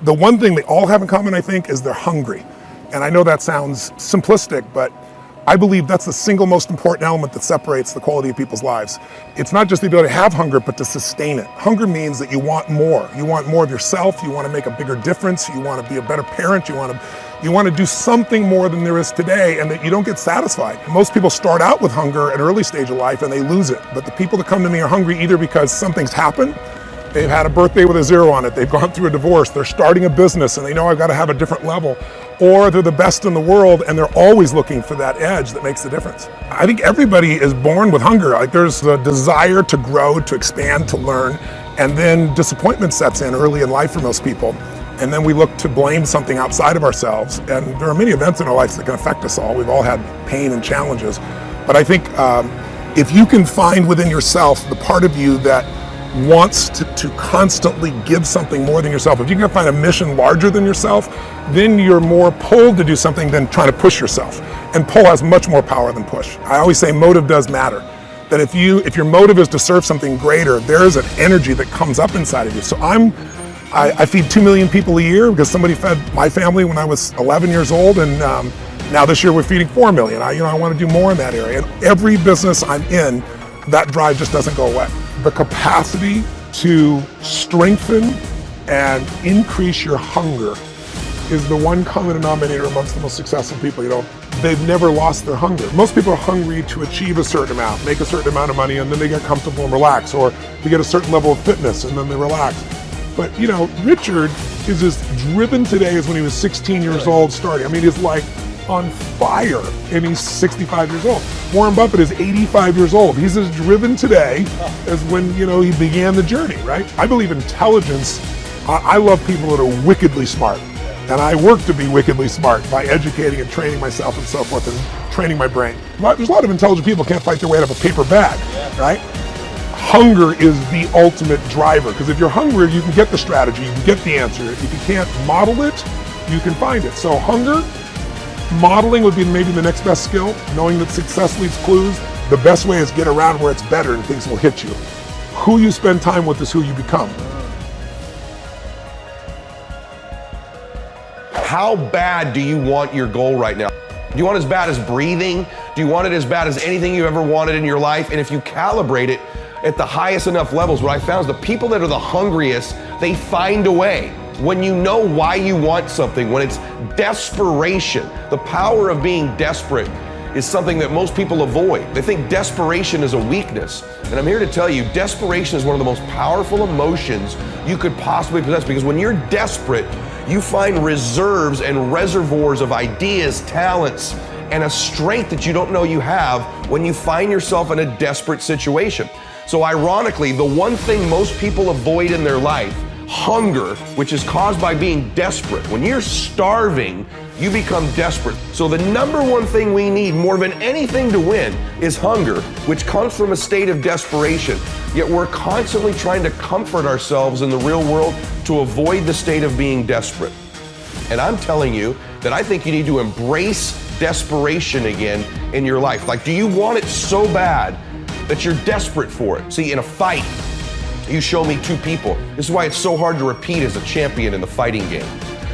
the one thing they all have in common, I think, is they're hungry. And I know that sounds simplistic, but I believe that's the single most important element that separates the quality of people's lives. It's not just the ability to have hunger, but to sustain it. Hunger means that you want more. You want more of yourself. You want to make a bigger difference. You want to be a better parent. You want to do something more than there is today, and that you don't get satisfied. Most people start out with hunger at an early stage of life and they lose it. But the people that come to me are hungry either because something's happened, they've had a birthday with a 0 on it, they've gone through a divorce, they're starting a business and they know I've got to have a different level, or they're the best in the world and they're always looking for that edge that makes the difference. I think everybody is born with hunger. Like, there's a desire to grow, to expand, to learn, and then disappointment sets in early in life for most people. And then we look to blame something outside of ourselves. And there are many events in our lives that can affect us all. We've all had pain and challenges. But I think if you can find within yourself the part of you that wants to constantly give something more than yourself, if you can find a mission larger than yourself, then you're more pulled to do something than trying to push yourself. And pull has much more power than push. I always say motive does matter. That if your motive is to serve something greater, there is an energy that comes up inside of you. So I feed 2 million people a year because somebody fed my family when I was 11 years old, and now this year we're feeding 4 million. I want to do more in that area. And every business I'm in, that drive just doesn't go away. The capacity to strengthen and increase your hunger is the one common denominator amongst the most successful people. They've never lost their hunger. Most people are hungry to achieve a certain amount, make a certain amount of money, and then they get comfortable and relax, or to get a certain level of fitness and then they relax. But Richard is as driven today as when he was 16 years old starting. I mean, he's like on fire, and he's 65 years old. Warren Buffett is 85 years old. He's as driven today as when, he began the journey, right? I believe intelligence. I love people that are wickedly smart. And I work to be wickedly smart by educating and training myself and so forth, and training my brain. There's a lot of intelligent people who can't fight their way out of a paper bag, right? Hunger is the ultimate driver, because if you're hungry, you can get the strategy, you can get the answer. If you can't model it, you can find it. So hunger, modeling would be maybe the next best skill. Knowing that success leaves clues. The best way is get around where it's better and things will hit you. Who you spend time with is who you become. How bad do you want your goal right now? Do you want it as bad as breathing? Do you want it as bad as anything you ever wanted in your life? And if you calibrate it at the highest enough levels, what I found is the people that are the hungriest, they find a way. When you know why you want something, when it's desperation, the power of being desperate is something that most people avoid. They think desperation is a weakness. And I'm here to tell you, desperation is one of the most powerful emotions you could possibly possess, because when you're desperate, you find reserves and reservoirs of ideas, talents, and a strength that you don't know you have when you find yourself in a desperate situation. So ironically, the one thing most people avoid in their life, hunger, which is caused by being desperate. When you're starving, you become desperate. So the number one thing we need more than anything to win is hunger, which comes from a state of desperation. Yet we're constantly trying to comfort ourselves in the real world to avoid the state of being desperate. And I'm telling you that I think you need to embrace desperation again in your life. Like, do you want it so bad that you're desperate for it? See, in a fight, you show me two people. This is why it's so hard to repeat as a champion in the fighting game.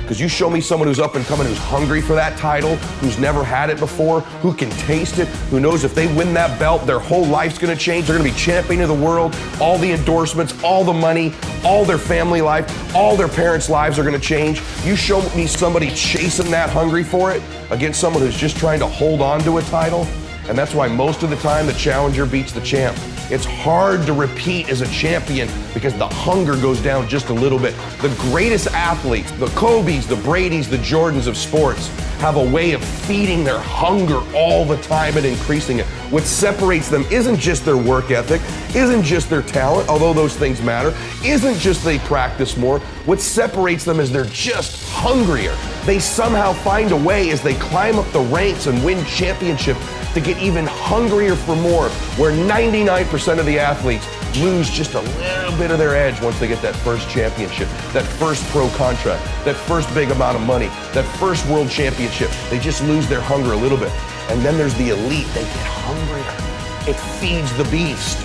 Because you show me someone who's up and coming, who's hungry for that title, who's never had it before, who can taste it, who knows if they win that belt, their whole life's gonna change. They're gonna be champion of the world, all the endorsements, all the money, all their family life, all their parents' lives are gonna change. You show me somebody chasing that, hungry for it, against someone who's just trying to hold on to a title. And that's why most of the time the challenger beats the champ. It's hard to repeat as a champion because the hunger goes down just a little bit. The greatest athletes, the Kobes, the Bradys, the Jordans of sports, have a way of feeding their hunger all the time and increasing it. What separates them isn't just their work ethic, isn't just their talent, although those things matter, isn't just they practice more. What separates them is they're just hungrier. They somehow find a way as they climb up the ranks and win championships to get even hungrier for more, where 99% of the athletes lose just a little bit of their edge once they get that first championship, that first pro contract, that first big amount of money, that first world championship. They just lose their hunger a little bit. And then there's the elite. They get hungrier. It feeds the beast.